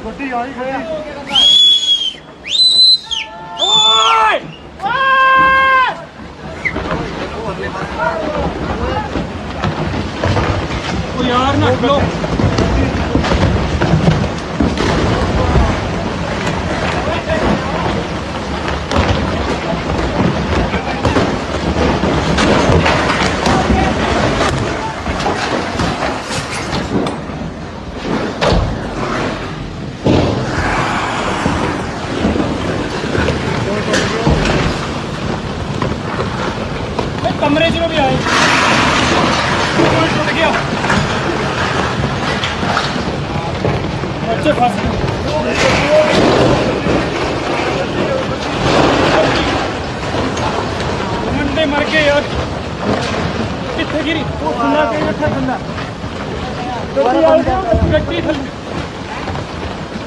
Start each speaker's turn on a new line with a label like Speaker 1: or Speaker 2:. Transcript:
Speaker 1: ਗੱਡੀ ਆਈ ਗੱਡੀ
Speaker 2: ਓਏ ਓ ਯਾਰ ਨਾ ਖਲੋ कमरे च भी आए टूट गया बच्चे फंस मंडे मर गए यार कितने गिरी गड्डी